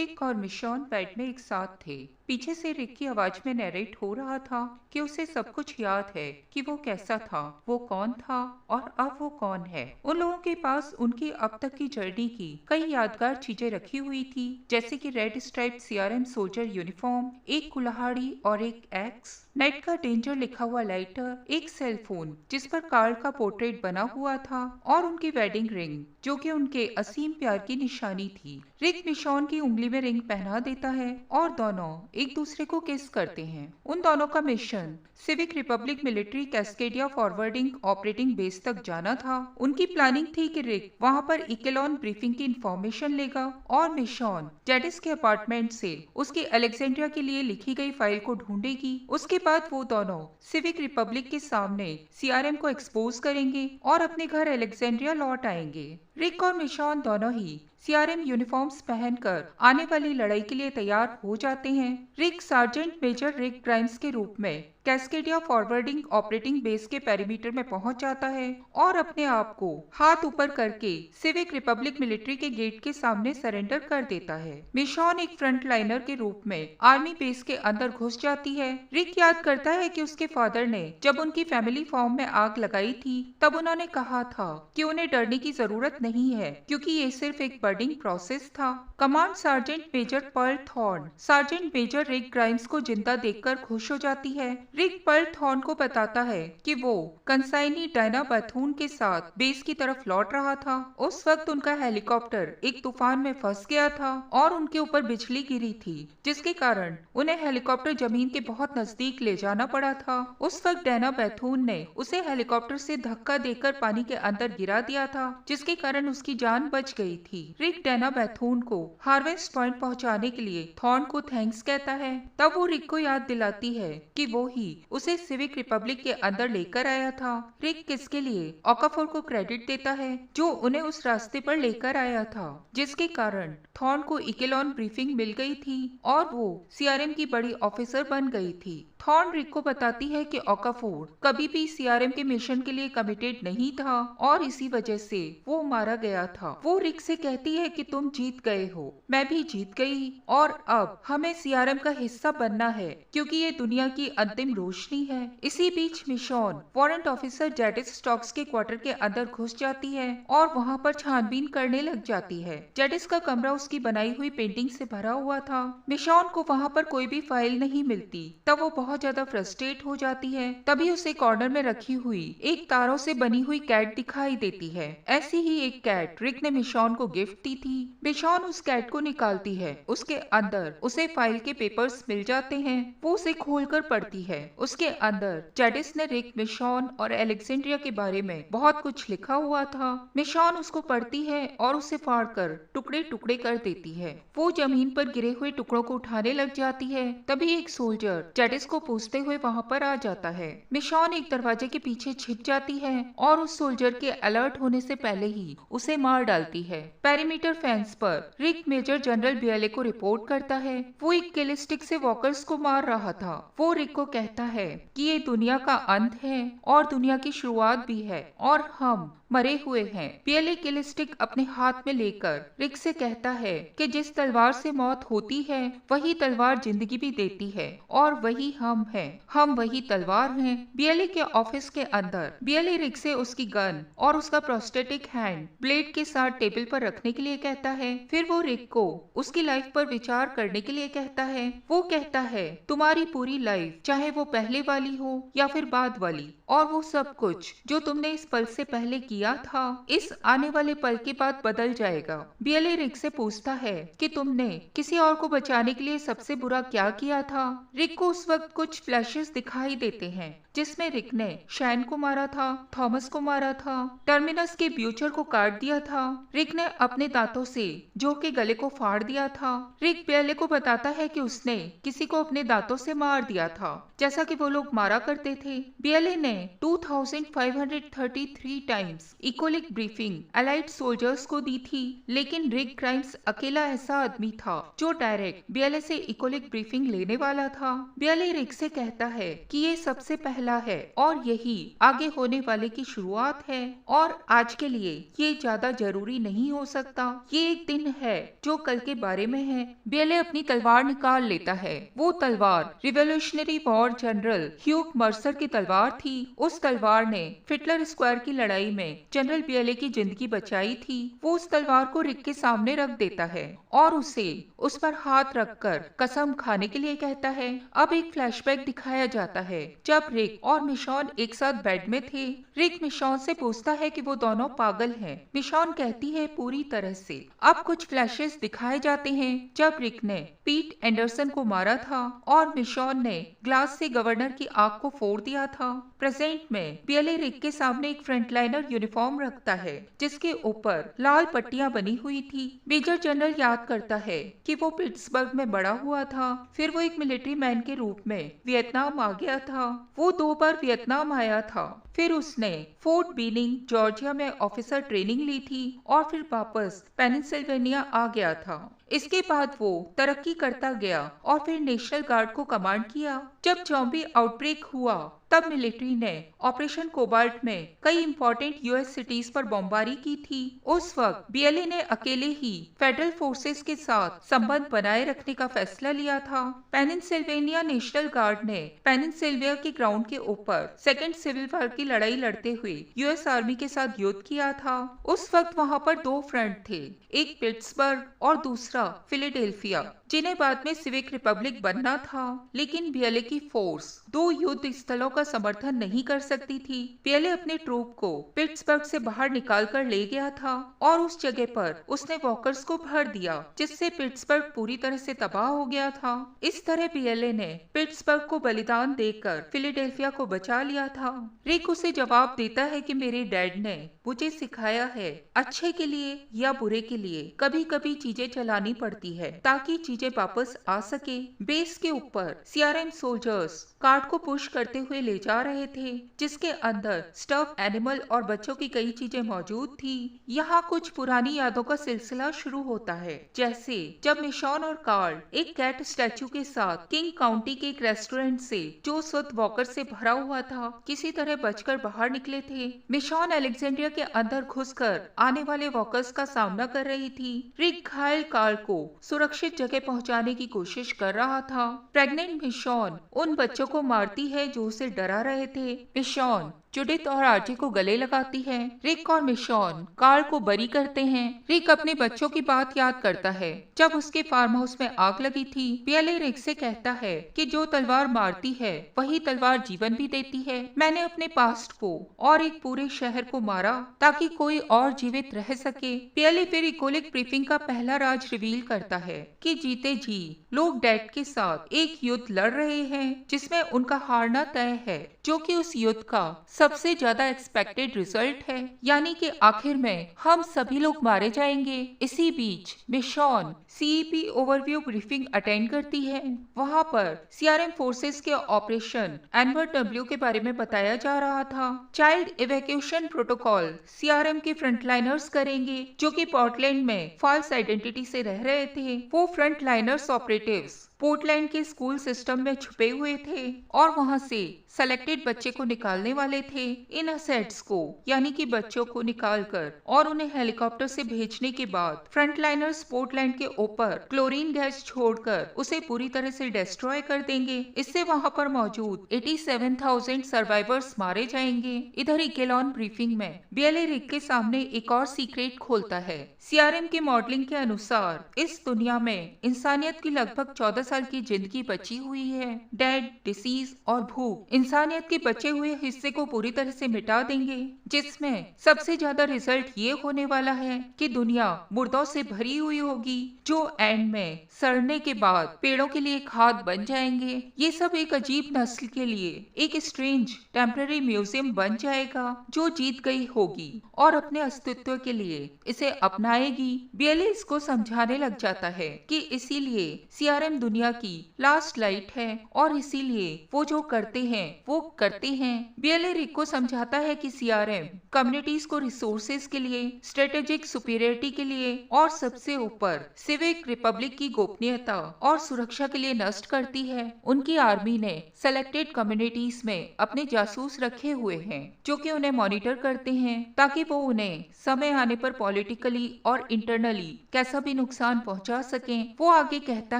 रिक और Michonne bed में एक साथ थे। पीछे से रिक की आवाज में नैरेट हो रहा था कि उसे सब कुछ याद है, कि वो कैसा था, वो कौन था और अब वो कौन है। उन लोगों के पास उनकी अब तक की जर्नी की कई यादगार चीजें रखी हुई थी, जैसे कि red stripe CRM soldier uniform, एक कुल्हाड़ी और एक एक्स, नेट का डेंजर लिखा हुआ लाइटर, एक सेल फोन जिस पर कार्ल का पोर्ट्रेट बना हुआ था और उनकी वेडिंग रिंग जो कि उनके असीम प्यार की निशानी थी। रिक मिशॉन की उंगली में रिंग पहना देता है और दोनों एक दूसरे को किस करते हैं। उन दोनों का mission civic Republic military Cascadia forwarding operating base तक जाना था। उनकी प्लानिंग थी कि रिक वहां पर इकेलॉन ब्रीफिंग की इंफॉर्मेशन लेगा और मिशॉन जेडिस के अपार्टमेंट से उसकी अलेक्जेंड्रिया के लिए लिखी गई फाइल को ढूंढेगी। उसके बाद वो दोनों सिविक रिपब्लिक के सामने सीआरएम को एक्सपोज करेंगे और अपने घर अलेक्जेंड्रिया लौट आएंगे। रिक और मिशॉन दोनों ही सीआरएम यूनिफॉर्म्स पहनकर आने वाली लड़ाई के लिए तैयार हो जाते हैं। रिक सार्जेंट मेजर रिक ग्राइम्स के रूप में कैस्केडिया फॉरवर्डिंग ऑपरेटिंग बेस के पेरीमीटर में पहुंच जाता है और अपने आप को हाथ ऊपर करके सिविक रिपब्लिक मिलिट्री के गेट के सामने सरेंडर कर देता है। मिशॉन एक फ्रंट लाइनर के रूप में आर्मी बेस के अंदर घुस जाती है। रिक याद करता है कि उसके फादर ने जब उनकी फैमिली फार्म में आग लगाई थी तब उन्होंने कहा था कि उन्हें डरने की जरूरत नहीं है, क्योंकि ये सिर्फ एक बर्निंग प्रोसेस था। Command sergeant major Pearl Thorne sergeant major Rick Grimes को जिंदा देखकर खुश हो जाती है। रिक पर्ल थॉर्न को बताता है कि वो कंसाइनी डायना बैथून के साथ बेस की तरफ लौट रहा था। उस वक्त उनका हेलीकॉप्टर एक तूफान में फंस गया था और उनके ऊपर बिजली गिरी थी, जिसके कारण उन्हें हेलीकॉप्टर जमीन के बहुत नजदीक ले जाना पड़ा था। उस वक्त डायना बैथून ने उसे हेलीकॉप्टर से धक्का देकर पानी के अंदर गिरा दिया था, जिसके कारण उसकी जान बच गई थी। रिक डायना बैथून को हार्वेस्ट पॉइंट पहुंचाने के लिए थॉर्न को थैंक्स कहता है। तब वो रिक को याद दिलाती है कि वो ही उसे सिविक रिपब्लिक के अंदर लेकर आया था। रिक किसके लिए ओकाफोर को क्रेडिट देता है जो उन्हें उस रास्ते पर लेकर आया था, जिसके कारण थॉर्न को इकेलॉन ब्रीफिंग मिल गई थी और वो सीआरएम की बड़ी ऑफिसर बन गई थी। थॉर्न रिक को बताती है कि ओकाफोर कभी भी सीआरएम के मिशन के लिए कमिटेड नहीं था और इसी वजह से वो मारा गया था। वो रिक से कहती है कि तुम जीत गए हो, मैं भी जीत गई और अब हमें सीआरएम का हिस्सा बनना है, क्योंकि ये दुनिया की अंतिम रोशनी है। इसी बीच Michonne warrant officer Jadis Stokes के क्वार्टर के अंदर घुस जाती है और वहाँ पर छानबीन करने लग जाती है। जेडिस का कमरा उसकी बनाई हुई पेंटिंग से भरा हुआ था। मिशॉन को वहाँ पर कोई भी फाइल नहीं मिलती, तब वो बहुत ज्यादा फ्रस्ट्रेट हो जाती है। तभी उसे कॉर्नर में रखी हुई एक तारों से बनी हुई कैट दिखाई देती है। ऐसी ही एक कैट रिक ने मिशॉन को गिफ्ट दी थी। मिशॉन उस कैट को निकालती है। उसके अंदर उसे फाइल के पेपर्स मिल जाते हैं। वो उसे खोलकर पढ़ती है। उसके अंदर जेडिस ने रिक, मिशॉन और अलेक्जेंड्रिया के बारे में बहुत कुछ लिखा हुआ था। मिशॉन उसको पढ़ती है और उसे फाड़कर टुकड़े टुकड़े कर देती है। वो जमीन पर गिरे हुए टुकड़ों को उठाने लग जाती है। तभी एक सोल्जर जेडिस को पूछते हुए वहाँ पर आ जाता है। मिशॉन एक दरवाजे के पीछे छिप जाती है और उस सोल्जर के अलर्ट होने से पहले ही उसे मार डालती है। पेरीमीटर फेंस पर रिक मेजर जनरल बियले को रिपोर्ट करता है। वो एक किल स्टिक से वॉकर्स को मार रहा था। वो रिक को कहता है कि ये दुनिया का अंत है और दुनिया की शुरुआत भी है और हम मरे हुए हैं। बियले किल स्टिक अपने हाथ में लेकर रिक से कहता है कि जिस तलवार से मौत होती है वही तलवार जिंदगी भी देती है और वही हम हैं। हम वही तलवार हैं। बियले के ऑफिस के अंदर बियले रिक से उसकी गन और उसका प्रोस्टेटिक हैंड ब्लेड के साथ टेबल पर रखने के लिए कहता है। फिर वो रिक को उसकी लाइफ पर विचार करने के लिए कहता है। वो कहता है तुम्हारी पूरी लाइफ, चाहे वो पहले वाली हो या फिर बाद वाली, और वो सब कुछ जो तुमने इस पल से पहले किया था, इस आने वाले पल के बाद बदल जाएगा। बियले रिक से पूछता है कि तुमने किसी और को बचाने के लिए सबसे बुरा क्या किया था। रिक को उस वक्त कुछ फ्लैशेस दिखाई देते हैं जिसमें रिक ने शैन को मारा था, थॉमस को मारा था, टर्मिनस के ब्यूचर को काट दिया था। रिक ने अपने दांतों से जो के गले को फाड़ दिया था। रिक बियले को बताता है कि उसने किसी को अपने दांतों से मार दिया था, जैसा कि वो लोग मारा करते थे। बियले ने 2533 टाइम्स इकोलिक ब्रीफिंग अलाइड सोल्जर्स को दी थी, लेकिन रिक ग्राइम्स अकेला ऐसा आदमी था जो डायरेक्ट बीएलए से इकोलिक ब्रीफिंग लेने वाला था। बीएलए रिक से कहता है कि ये सबसे पहला है और यही आगे होने वाले की शुरुआत है, और आज के लिए ये ज्यादा जरूरी नहीं हो सकता। ये एक दिन है जो कल के बारे में है। बीएलए अपनी तलवार निकाल लेता है। वो तलवार revolutionary war general Hugh Mercer की तलवार थी। उस तलवार ने फिटलर स्क्वायर की लड़ाई में जनरल बीएलए की जिंदगी बचाई थी। वो उस तलवार को रिक के सामने रख देता है और उसे उस पर हाथ रखकर कसम खाने के लिए कहता है। अब एक फ्लैशबैक दिखाया जाता है जब रिक और मिशॉन एक साथ बेड में थे। रिक मिशॉन से पूछता है कि वो दोनों पागल हैं। मिशॉन कहती है पूरी तरह से। अब कुछ फ्लैशेस दिखाए जाते हैं जब रिक ने पीट एंडरसन को मारा था और मिशॉन ने ग्लास से गवर्नर की आंख को फोड़ दिया था। प्रेजेंट में बीएलए रिक के सामने एक फ्रंटलाइनर यूनिफॉर्म रखता है जिसके ऊपर लाल पट्टियां बनी हुई थी। मेजर जनरल याद करता है कि वो पिट्सबर्ग में बड़ा हुआ था, फिर वो एक मिलिट्री मैन के रूप में वियतनाम आ गया था। वो 2 बार वियतनाम आया था, फिर उसने फोर्ट बीनिंग जॉर्जिया में ऑफिसर ट्रेनिंग ली थी और फिर वापस पेनिसिल्वेनिया आ गया था। इसके बाद वो तरक्की करता गया और फिर नेशनल गार्ड को कमांड किया। जब ज़ॉम्बी आउटब्रेक हुआ तब मिलिट्री ने ऑपरेशन कोबाल्ट में कई इंपॉर्टेंट यूएस सिटीज पर बमबारी की थी। उस वक्त बीएलए ने अकेले ही फेडरल फोर्सेस के साथ संबंध बनाए रखने का फैसला लिया था। पेनिसिल्वेनिया नेशनल गार्ड ने पेनिसिल्विया के ग्राउंड के ऊपर सेकेंड सिविल वॉर की लड़ाई लड़ते हुए यूएस आर्मी के साथ युद्ध किया था। उस वक्त वहाँ पर 2 फ्रंट थे, एक पिट्सबर्ग और दूसरा फिलाडेल्फिया, जिन्हें बाद में सिविक रिपब्लिक बनना था। लेकिन बीएलए की फोर्स 2 युद्ध स्थलों का समर्थन नहीं कर सकती थी। बीएलए अपने ट्रूप को पिट्सबर्ग से बाहर निकाल कर ले गया था और उस जगह पर उसने वॉकर्स को भर दिया, जिससे पिट्सबर्ग पूरी तरह से तबाह हो गया था। इस तरह बीएलए ने पिट्सबर्ग को बलिदान देकर फिलाडेल्फिया को बचा लिया था। रिक उसे जवाब देता है कि मेरे डैड ने मुझे सिखाया है अच्छे के लिए या बुरे के लिए कभी कभी चीजें चलानी पड़ती है ताकि चीजें वापस आ सके। बेस के ऊपर सीआरएम सोल्जर्स कार्ट को पुश करते हुए ले जा रहे थे जिसके अंदर स्टफ एनिमल और बच्चों की कई चीजें मौजूद थी। यहाँ कुछ पुरानी यादों का सिलसिला शुरू होता है, जैसे जब मिशॉन और कार्ल एक कैट स्टैचू के साथ किंग काउंटी के एक रेस्टोरेंट से जो उस वक्त वॉकर से भरा हुआ था किसी तरह बचकर बाहर निकले थे। मिशॉन अलेक्जेंड्रिया के अंदर घुसकर आने वाले वॉकर्स का सामना कर रही थी। रिक घायल कार्ल को सुरक्षित जगह पहुंचाने की कोशिश कर रहा था। प्रेग्नेंट मिशॉन उन बच्चों को मारती है जो उसे डरा रहे थे। मिशॉन जुडिथ और आर्ची को गले लगाती है। रिक और मिशॉन कार्ल को बरी करते हैं। रिक अपने बच्चों की बात याद करता है जब उसके फार्म हाउस में आग लगी थी। बीएलए रिक से कहता है कि जो तलवार मारती है वही तलवार जीवन भी देती है। मैंने अपने पास्ट को और एक पूरे शहर को मारा ताकि कोई और जीवित रह सके। बीएलए फिर इकोलिक ब्रीफिंग का पहला राज रिवील करता है कि जीते जी लोग डेड के साथ एक युद्ध लड़ रहे हैं जिसमें उनका हारना तय है, जो कि उस युद्ध का सबसे ज्यादा एक्सपेक्टेड रिजल्ट है, यानी कि आखिर में हम सभी लोग मारे जाएंगे। इसी बीच Michonne CEP overview briefing attend करती है। वहाँ पर सीआरएम फोर्सेस के ऑपरेशन एनवर्ड डब्ल्यू के बारे में बताया जा रहा था। चाइल्ड इवैक्यूएशन प्रोटोकॉल सीआरएम के फ्रंटलाइनर्स करेंगे जो कि पोर्टलैंड में फॉल्स आइडेंटिटी से रह रहे थे। वो फ्रंटलाइनर्स ऑपरेटिव्स पोर्टलैंड के स्कूल सिस्टम में छुपे हुए थे और वहां से सेलेक्टेड बच्चे को निकालने वाले थे। इन असेट्स को यानी कि बच्चों को निकालकर और उन्हें हेलीकॉप्टर से भेजने के बाद फ्रंटलाइनर्स पोर्टलैंड के ऊपर क्लोरीन गैस छोड़कर उसे पूरी तरह से डिस्ट्रॉय कर देंगे। इससे वहां पर मौजूद 87,000 सर्वाइवर्स मारे जाएंगे। इधर इकेलॉन ब्रीफिंग में बीएलए रिक के सामने एक और सीक्रेट खोलता है। सीआरएम की मॉडलिंग के अनुसार इस दुनिया में इंसानियत की लगभग 14 साल की जिंदगी बची हुई है। डेड, डिसीज और भूख इंसानियत के बचे हुए हिस्से को पूरी तरह से मिटा देंगे, जिसमें सबसे ज्यादा रिजल्ट ये होने वाला है कि दुनिया मुर्दों से भरी हुई होगी जो एंड में सड़ने के बाद पेड़ों के लिए खाद बन जाएंगे। ये सब एक अजीब नस्ल के लिए एक स्ट्रेंज टेम्पररी म्यूजियम बन जाएगा जो जीत गई होगी और अपने अस्तित्व के लिए इसे अपनाएगी। बीएलए इसको समझाने लग जाता है कि इसीलिए सीआरएम दुनिया की लास्ट लाइट है और इसीलिए वो जो करते हैं वो करते हैं। बीएलए रिक को समझाता है कि सीआरएम कम्युनिटीज को रिसोर्सेज के लिए, स्ट्रेटेजिक सुपीरियरिटी के लिए और सबसे ऊपर सिविक रिपब्लिक की गोपनीयता और सुरक्षा के लिए नष्ट करती है। उनकी आर्मी ने सेलेक्टेड कम्युनिटीज में अपने जासूस रखे हुए हैं जो कि उन्हें मॉनिटर करते हैं ताकि वो उन्हें समय आने पर पॉलिटिकली और इंटरनली कैसा भी नुकसान पहुंचा सकें। वो आगे कहता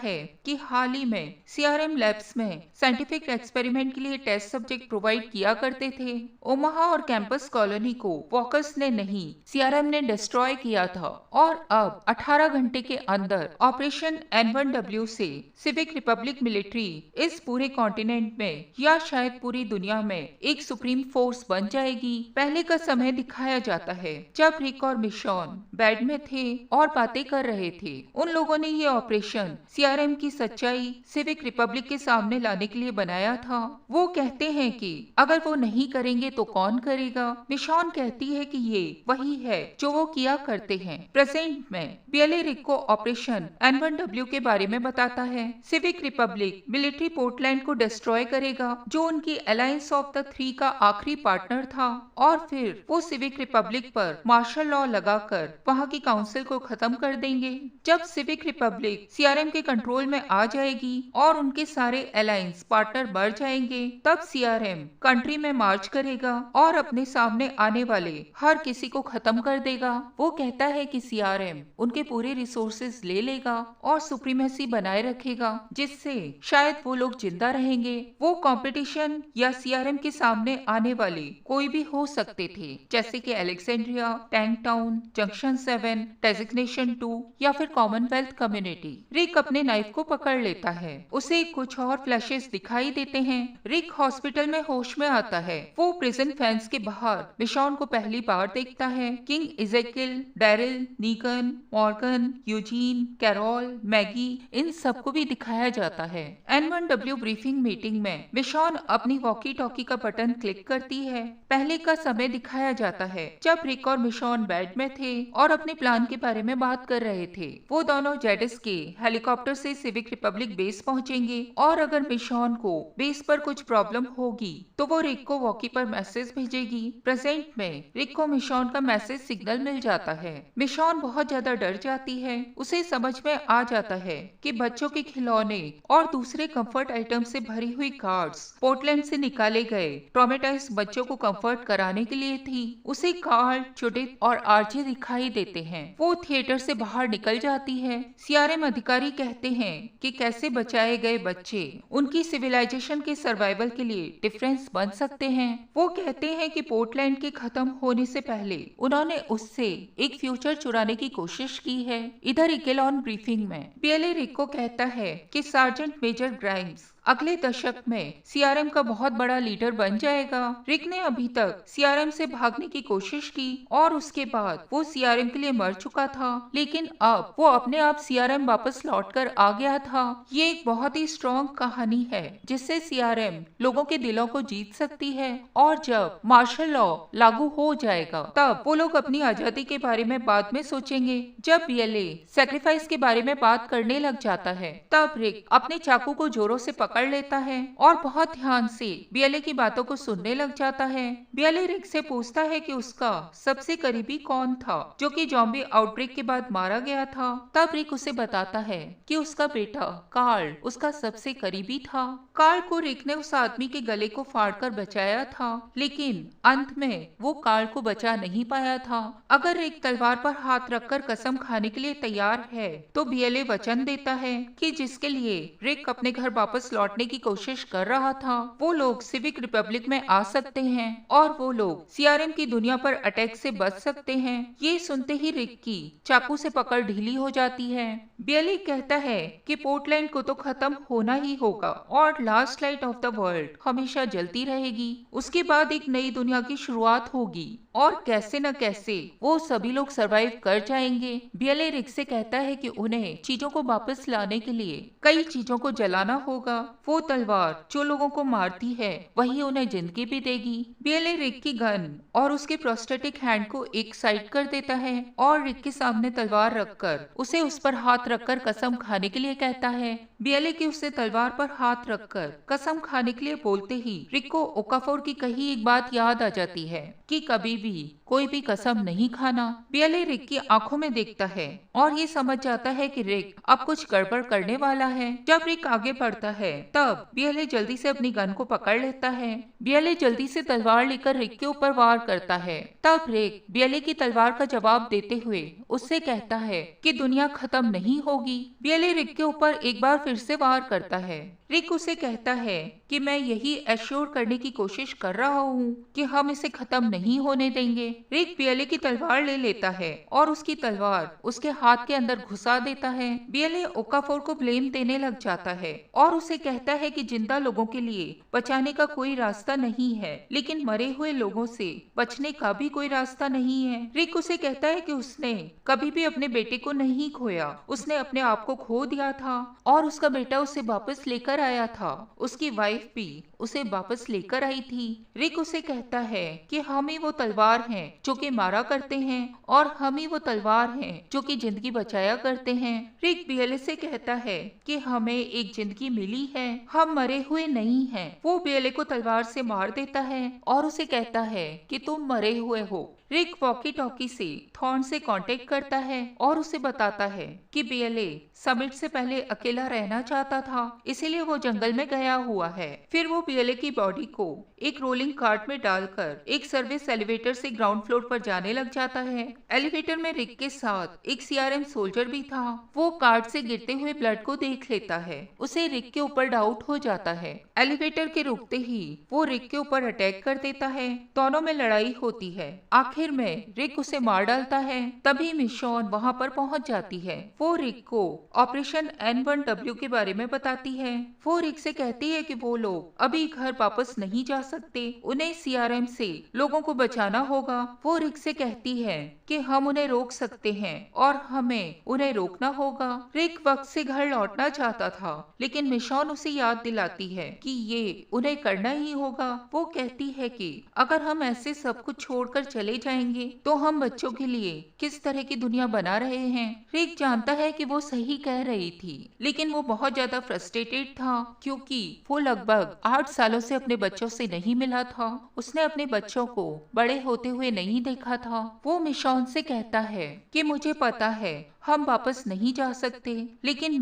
है कि हाल ही में सीआरएम लैब्स में साइंटिफिक एक्सपेरिमेंट के लिए टेस्ट सब्जेक्ट प्रोवाइड किया करते थे। ओमाहा और कैंपस कॉलोनी को वॉकर्स ने नहीं, सीआरएम ने डिस्ट्रॉय किया था और अब 18 घंटे के अंदर ऑपरेशन N1W से सिविक रिपब्लिक मिलिट्री इस पूरे कॉन्टिनेंट में या शायद पूरी दुनिया में एक सुप्रीम फोर्स बन जाएगी। पहले का समय दिखाया जाता है जब रिक और मिशॉन बेड में थे और बातें कर रहे थे। उन लोगों ने ये ऑपरेशन सीआरएम की सच्चाई सिविक रिपब्लिक के सामने लाने के लिए बनाया था। वो कहते हैं कि अगर वो नहीं करेंगे तो कौन करेगा। मिशॉन कहती है कि ये वही है जो वो किया करते हैं। प्रेजेंट में बीएलए रिक को ऑपरेशन N1W के बारे में बताता है। सिविक रिपब्लिक मिलिट्री पोर्टलैंड को डिस्ट्रॉय करेगा जो उनकी अलायंस ऑफ द थ्री का आखिरी पार्टनर था, और फिर वो सिविक रिपब्लिक पर मार्शल लॉ लगाकर वहाँ की काउंसिल को खत्म कर देंगे। जब सिविक रिपब्लिक सीआरएम के कंट्रोल में आ जाएगी और उनके सारे अलायंस पार्टनर मर जाएंगे, तब सीआरएम कंट्री में मार्च करेगा और अपने सामने आने वाले हर किसी को खत्म कर देगा। वो कहता है कि सीआरएम उनके पूरे रिसोर्सेज ले लेगा और सुप्रीमेसी बनाए रखेगा जिससे शायद वो लोग जिंदा रहेंगे। वो कंपटीशन या सीआरएम के सामने आने वाले कोई भी हो सकते थे, जैसे कि Alexandria, tank town, junction 7, designation 2 या फिर कॉमनवेल्थ कम्युनिटी। रिक अपने नाइफ को पकड़ लेता है। उसे कुछ और फ्लैशेस दिखाई देते हैं। रिक हॉस्पिटल में होश में आता है। वो प्रिजन फेंस के बाहर मिशॉन को पहली बार देखता है। King Ezekiel, Daryl, Negan, Morgan, Eugene, Carol, Maggie, इन सबको भी दिखाया जाता है। N1W ब्रीफिंग मीटिंग में मिशॉन अपनी वॉकी टॉकी का बटन क्लिक करती है। पहले का समय दिखाया जाता है जब रिक और मिशॉन बेड में थे और अपने प्लान के बारे में बात कर रहे थे। वो दोनों जेडिस के हेलीकॉप्टर से सिविक रिपब्लिक बेस पहुंचेंगे और अगर मिशॉन को बेस पर कुछ प्रॉब्लम होगी तो वो रिक को वॉकी पर मैसेज भेजेगी। प्रेजेंट में रिक को मिशॉन का मैसेज सिग्नल मिल जाता है। मिशॉन बहुत ज्यादा डर जाती है। उसे समझ में आ जाता है कि बच्चों के खिलौने और दूसरे कंफर्ट आइटम से भरी हुई कार्ड्स पोर्टलैंड से निकाले गए ट्रॉमेटाइज्ड बच्चों को कंफर्ट कराने के लिए थी। उसे कार्ल, जुडिथ और आरजे दिखाई देते हैं। वो थिएटर से बाहर निकल जाती है। सीआरएम अधिकारी कहते हैं कि कैसे बचाए गए बच्चे उनकी सिविलाइजेशन के सर्वाइवल के लिए डिफरेंस बन सकते हैं। वो कहते हैं कि पोर्टलैंड के खत्म होने से पहले उन्होंने उससे एक फ्यूचर चुराने की कोशिश की है। इधर इकेलॉन ब्रीफिंग में बीएलए रिक को कहता है कि सार्जेंट मेजर ग्राइम्स अगले दशक में सीआरएम का बहुत बड़ा लीडर बन जाएगा। रिक ने अभी तक सीआरएम से भागने की कोशिश की और उसके बाद वो सीआरएम के लिए मर चुका था, लेकिन अब वो अपने आप सीआरएम वापस लौटकर आ गया था। ये एक बहुत ही स्ट्रॉन्ग कहानी है जिससे सीआरएम लोगों के दिलों को जीत सकती है, और जब मार्शल लॉ लागू हो जाएगा तब वो लोग अपनी आजादी के बारे में बाद में सोचेंगे। जब बीएलए सैक्रिफाइस के बारे में बात करने लग जाता है तब रिक अपने चाकू को जोरों से पकड़ लेता है और बहुत ध्यान से बीएलए की बातों को सुनने लग जाता है। बीएलए रिक से पूछता है कि उसका सबसे करीबी कौन था जो कि ज़ॉम्बी आउटब्रेक के बाद मारा गया था। तब रिक उसे बताता है कि उसका बेटा कार्ल उसका सबसे करीबी था। कार्ल को रिक ने उस आदमी के गले को फाड़कर बचाया था, लेकिन अंत में वो कार्ल को बचा नहीं पाया था। अगर रिक तलवार पर हाथ रखकर कसम खाने के लिए तैयार है तो बीएलए वचन देता है कि जिसके लिए रिक अपने घर वापस लौटने की कोशिश कर रहा था वो लोग सिविक रिपब्लिक में आ सकते हैं और वो लोग सीआरएम की दुनिया पर अटैक से बच सकते हैं। ये सुनते ही रिक की चाकू से पकड़ ढीली हो जाती है। बीएलए कहता है कि पोर्टलैंड को तो खत्म होना ही होगा और last light of the world हमेशा जलती रहेगी। उसके बाद एक नई दुनिया की शुरुआत होगी और कैसे न कैसे वो सभी लोग सरवाइव कर जाएंगे। बीएलए रिक से कहता है कि उन्हें चीजों को वापस लाने के लिए कई चीजों को जलाना होगा। वो तलवार जो लोगों को मारती है वही उन्हें जिंदगी भी देगी। बीएलए रिक की गन और उसके प्रोस्थेटिक हैंड को एक साइड कर देता है और रिक के सामने तलवार रखकर उसे उस पर हाथ रखकर कसम खाने के लिए कहता है। बीएलए की उसे तलवार पर हाथ रखकर देखकर कसम खाने के लिए बोलते ही रिक को ओकाफोर की कही एक बात याद आ जाती है कि कभी भी कोई भी कसम नहीं खाना। बियले रिक की आंखों में देखता है और ये समझ जाता है कि रिक अब कुछ गड़बड़ करने वाला है। जब रिक आगे बढ़ता है तब बियले जल्दी से अपनी गन को पकड़ लेता है। बियले जल्दी से तलवार लेकर रिक के ऊपर वार करता है। तब रिक बियले की तलवार का जवाब देते हुए उससे कहता है कि दुनिया खत्म नहीं होगी। बियले रिक के ऊपर एक बार फिर से वार करता है। रिक उसे कहता है कि मैं यही एश्योर करने की कोशिश कर रहा हूँ कि हम इसे खत्म नहीं होने देंगे। रिक बियले की तलवार ले लेता है और उसकी तलवार उसके हाथ के अंदर घुसा देता है। बियले ओकाफोर को ब्लेम देने लग जाता है और उसे कहता है कि जिंदा लोगों के लिए बचाने का कोई रास्ता नहीं है, लेकिन मरे हुए लोगों से बचने का भी कोई रास्ता नहीं है। रिक उसे कहता है कि उसने कभी भी अपने बेटे को नहीं खोया, उसने अपने आप को खो दिया था और उसका बेटा उसे वापस लेकर आया था। उसकी वाइफ भी उसे वापस लेकर आई थी। रिक उसे कहता है कि हम ही वो तलवार हैं जो कि मारा करते हैं और हम ही वो तलवार हैं जो कि जिंदगी बचाया करते हैं। रिक बियले से कहता है कि हमें एक जिंदगी मिली है, हम मरे हुए नहीं हैं। वो बियले को तलवार से मार देता है और उसे कहता है कि तुम मरे हुए हो। रिक वॉकी टॉकी से थॉर्न से कांटेक्ट करता है और उसे बताता है कि बियले समिट से पहले अकेला रहना चाहता था, इसीलिए वो जंगल में गया हुआ है। फिर वो बियले की बॉडी को एक रोलिंग कार्ट में डालकर एक सर्विस एलिवेटर से ग्राउंड फ्लोर पर जाने लग जाता है। एलिवेटर में रिक के साथ एक सीआरएम सोल्जर भी था। वो कार्ट से गिरते हुए ब्लड को देख लेता है। उसे रिक के ऊपर डाउट हो जाता है। एलिवेटर के रुकते ही वो रिक के ऊपर अटैक कर देता है। दोनों में लड़ाई होती है। आखिर में रिक उसे मार डालता है। तभी मिशॉन वहाँ पर पहुँच जाती है। वो रिक को ऑपरेशन N1W के बारे में बताती है। वो रिक से कहती है कि वो लोग अभी घर वापस नहीं जा सकते, उन्हें सीआरएम से लोगों को बचाना होगा। वो रिक से कहती है कि हम उन्हें रोक सकते हैं और हमें उन्हें रोकना होगा। रिक वक्त से घर लौटना चाहता था, लेकिन मिशॉन उसे याद दिलाती है कि ये उन्हें करना ही होगा। वो कहती है कि अगर हम ऐसे सब कुछ छोड़कर चले जाएंगे तो हम बच्चों के लिए किस तरह की दुनिया बना रहे हैं। रिक जानता है कि वो सही कह रही थी, लेकिन वो बहुत ज्यादा फ्रस्ट्रेटेड था क्योंकि वो लगभग 8 सालों से अपने बच्चों से नहीं मिला था। उसने अपने बच्चों को बड़े होते हुए नहीं देखा था। वो मिशॉन से कहता है कि मुझे पता है हम वापस नहीं जा सकते, लेकिन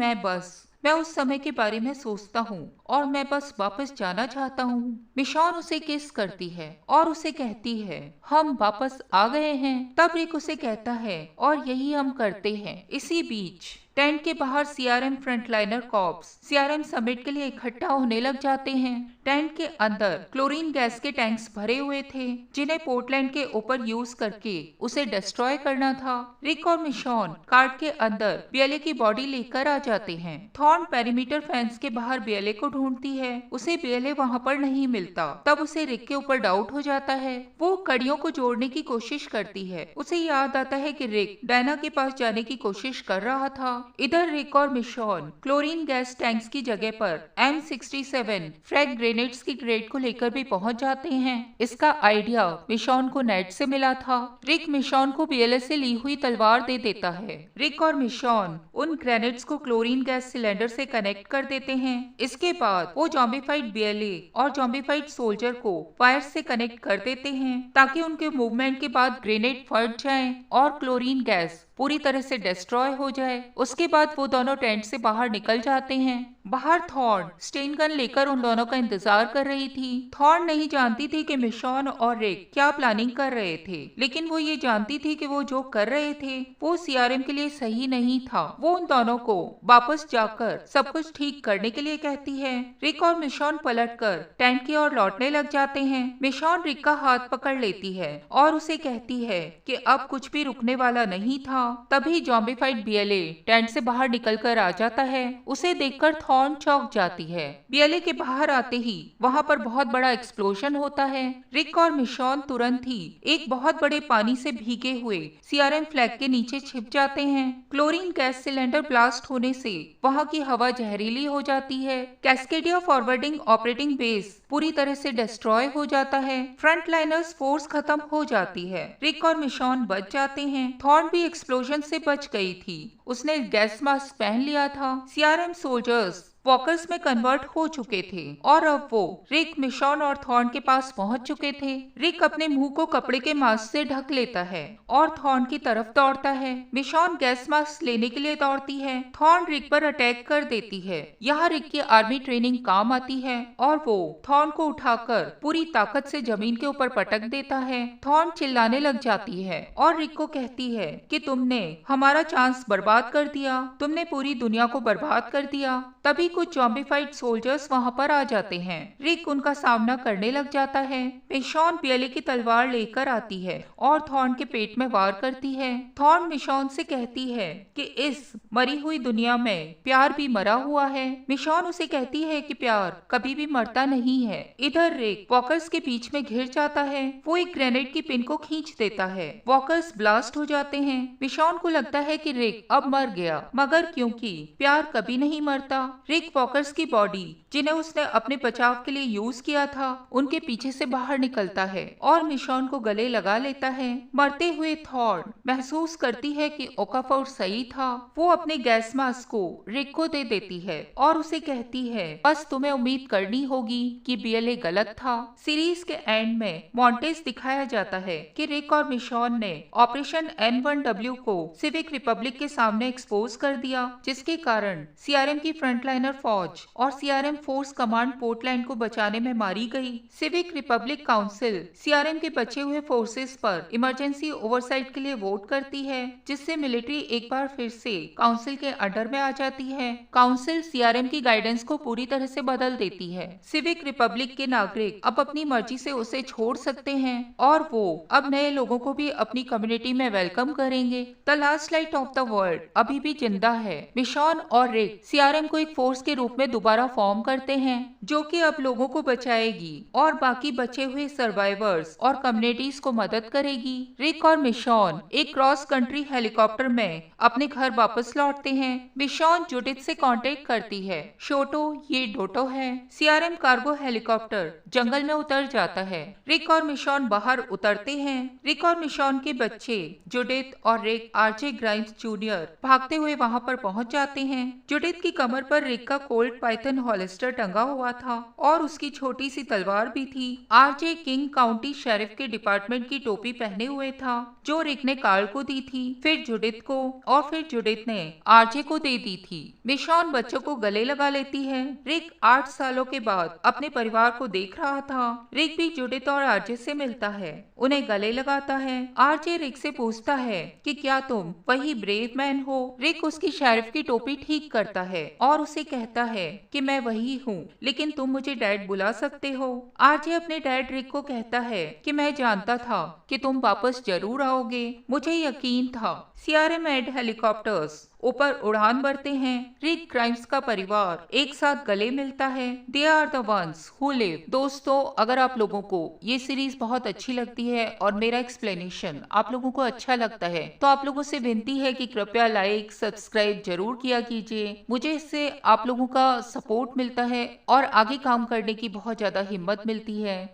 मैं उस समय के बारे में सोचता हूँ और मैं बस वापस जाना चाहता हूँ। मिशॉन उसे किस करती है और उसे कहती है हम वापस आ गए हैं। तब रिक उसे कहता है और यही हम करते हैं। इसी बीच टेंट के बाहर CRM frontliner corps CRM summit के लिए इकट्ठा होने लग जाते हैं। टेंट के अंदर क्लोरीन गैस के टैंक्स भरे हुए थे जिन्हें पोर्टलैंड के ऊपर यूज करके उसे डिस्ट्रॉय करना था। रिक और मिशॉन कार्ट के अंदर बियले की बॉडी लेकर आ जाते हैं। थॉर्न पेरीमीटर फेंस के बाहर बियले को ढूंढती है। उसे बियले वहाँ पर नहीं मिलता। तब उसे रिक के ऊपर डाउट हो जाता है। वो कड़ियों को जोड़ने की कोशिश करती है। उसे याद आता है कि रिक डायना के पास जाने की कोशिश कर रहा था। इधर रिक और मिशॉन क्लोरीन गैस टैंक्स की जगह पर M67 फ्रैग ग्रेनेड्स की क्रेट को लेकर भी पहुंच जाते हैं। इसका आइडिया मिशॉन को नेट से मिला था। रिक मिशॉन को बियले से ली हुई तलवार दे देता है। रिक और मिशॉन उन ग्रेनेड्स को क्लोरीन गैस सिलेंडर से कनेक्ट कर देते हैं। इसके बाद वो जॉम्बीफाइड बियले और जॉम्बीफाइड सोल्जर को वायर से कनेक्ट कर देते हैं ताकि उनके मूवमेंट के बाद ग्रेनेड फट जाए और क्लोरीन गैस पूरी तरह से डिस्ट्रॉय हो जाए। उसके बाद वो दोनों टेंट से बाहर निकल जाते हैं। बाहर थॉर्न स्टेन गन लेकर उन दोनों का इंतजार कर रही थी। थॉर्न नहीं जानती थी कि मिशॉन और रिक क्या प्लानिंग कर रहे थे, लेकिन वो ये जानती थी कि वो जो कर रहे थे वो सीआरएम के लिए सही नहीं था। वो उन दोनों को वापस जाकर सब कुछ ठीक करने के लिए कहती है। रिक और मिशॉन पलटकर टेंट की ओर लौटने लग जाते हैं। मिशॉन रिक का हाथ पकड़ लेती है और उसे कहती है कि अब कुछ भी रुकने वाला नहीं था। तभी जॉम्बीफाइड बियले टेंट से बाहर निकलकर आ जाता है। उसे देखकर थॉर्न चौंक जाती है। बियले के बाहर आते ही वहाँ पर बहुत बड़ा एक्सप्लोजन होता है। रिक और मिशॉन तुरंत ही एक बहुत बड़े पानी से भीगे हुए सीआरएम फ्लैग के नीचे छिप जाते हैं। क्लोरीन गैस सिलेंडर ब्लास्ट होने से वहाँ की हवा जहरीली हो जाती है। कैस्केडिया फॉरवर्डिंग ऑपरेटिंग बेस पूरी तरह से डिस्ट्रॉय हो जाता है। फ्रंटलाइनर्स फोर्स खत्म हो जाती है। रिक और मिशॉन बच जाते हैं। थॉर्न भी एक्सप्लोजन से बच गई थी। उसने गैस मास्क पहन लिया था। सीआरएम सोल्जर्स वॉकर्स में कन्वर्ट हो चुके थे और अब वो रिक, मिशॉन और थॉर्न के पास पहुंच चुके थे। रिक अपने मुंह को कपड़े के मास्क से ढक लेता है और थॉर्न की तरफ दौड़ता है। मिशॉन गैस मास्क लेने के लिए दौड़ती है। थॉर्न रिक पर अटैक कर देती है। यहाँ रिक की आर्मी ट्रेनिंग काम आती है और वो थॉर्न को उठाकर पूरी ताकत से जमीन के ऊपर पटक देता है। थॉर्न चिल्लाने लग जाती है और रिक को कहती है कि तुमने हमारा चांस बर्बाद कर दिया, तुमने पूरी दुनिया को बर्बाद कर दिया। तभी कुछ ज़ॉम्बीफाइड सोल्जर्स वहाँ पर आ जाते हैं। रिक उनका सामना करने लग जाता है। मिशॉन पियले की तलवार लेकर आती है और थॉर्न के पेट में वार करती है। थॉर्न मिशॉन से कहती है कि इस मरी हुई दुनिया में प्यार भी मरा हुआ है। मिशॉन उसे कहती है कि प्यार कभी भी मरता नहीं है। इधर रिक वॉकर्स के बीच में घिर जाता है। वो एक ग्रेनेड की पिन को खींच देता है। वॉकर्स ब्लास्ट हो जाते हैं। मिशॉन को लगता है कि रिक अब मर गया, मगर क्योंकि प्यार कभी नहीं मरता, रिक वॉकर्स की बॉडी जिन्हें उसने अपने बचाव के लिए यूज किया था उनके पीछे से बाहर निकलता है और मिशॉन को गले लगा लेता है। मरते हुए थॉर्न महसूस करती है कि ओकाफोर सही था। वो अपने गैस मास्क को रिक को दे देती है और उसे कहती है बस तुम्हें उम्मीद करनी होगी कि बीएलए गलत था। सीरीज के एंड में मॉन्टेज दिखाया जाता है कि रिक और मिशॉन ने ऑपरेशन N1W को सिविक रिपब्लिक के सामने एक्सपोज कर दिया, जिसके कारण सीआरएम की फ्रंटलाइनर फौज और सीआरएम फोर्स कमांड पोर्टलैंड को बचाने में मारी गई। सिविक रिपब्लिक काउंसिल सीआरएम के बचे हुए फोर्सेस पर इमरजेंसी ओवरसाइट के लिए वोट करती है, जिससे मिलिट्री एक बार फिर से काउंसिल के अंडर में आ जाती है। काउंसिल सीआरएम की गाइडेंस को पूरी तरह से बदल देती है। सिविक रिपब्लिक के नागरिक अब अपनी मर्जी से उसे छोड़ सकते हैं और वो अब नए लोगों को भी अपनी कम्युनिटी में वेलकम करेंगे। The last light of the world अभी भी जिंदा है। मिशॉन और रिक सीआरएम को एक फोर्स के रूप में दोबारा फॉर्म करते हैं, जो कि अब लोगों को बचाएगी और बाकी बचे हुए सर्वाइवर्स और कम्युनिटीज को मदद करेगी। रिक और मिशॉन एक क्रॉस कंट्री हेलीकॉप्टर में अपने घर वापस लौटते हैं। मिशॉन जुडिथ से कांटेक्ट करती है। शोटो ये डोटो है। सीआरएम कार्गो हेलीकॉप्टर जंगल में उतर जाता है। रिक और मिशॉन बाहर उतरते हैं। रिक और मिशॉन के बच्चे जुडिथ और रिक आरजे ग्राइम्स जूनियर भागते हुए वहां पर पहुंच जाते हैं। जुडिथ की कमर पर रिक का कोल्ट पाइथन हॉलिस्टर टंगा हुआ था और उसकी छोटी सी तलवार भी थी। आरजे किंग काउंटी शेरिफ के डिपार्टमेंट की टोपी पहने हुए था, जो रिक ने कार्ल को दी थी, फिर जुडिथ को और फिर जुडिथ ने आरजे को दे दी थी। मिशॉन बच्चों को गले लगा लेती है। रिक 8 सालों के बाद अपने परिवार को देख रहा था। रिक भी जुडिथ और आरजे से मिलता है, उन्हें गले लगाता है। आरजे रिक से पूछता है कि क्या तुम वही ब्रेव मैन हो। रिक उसकी शेरिफ की टोपी ठीक करता है और उसे कहता है कि मैं वही हूँ, लेकिन तुम मुझे डैड बुला सकते हो। आरजे अपने डैड रिक को कहता है कि मैं जानता था कि तुम वापस जरूर आओगे, मुझे यकीन था। सीआरएम एड हेलीकॉप्टर्स ऊपर उड़ान भरते हैं। रिक ग्राइम्स का परिवार एक साथ गले मिलता है। They are the ones who live. दोस्तों, अगर आप लोगों को ये सीरीज बहुत अच्छी लगती है और मेरा एक्सप्लेनेशन आप लोगों को अच्छा लगता है, तो आप लोगों से विनती है कि कृपया लाइक सब्सक्राइब जरूर किया कीजिए। मुझे इससे आप लोगों का सपोर्ट मिलता है और आगे काम करने की बहुत ज्यादा हिम्मत मिलती है।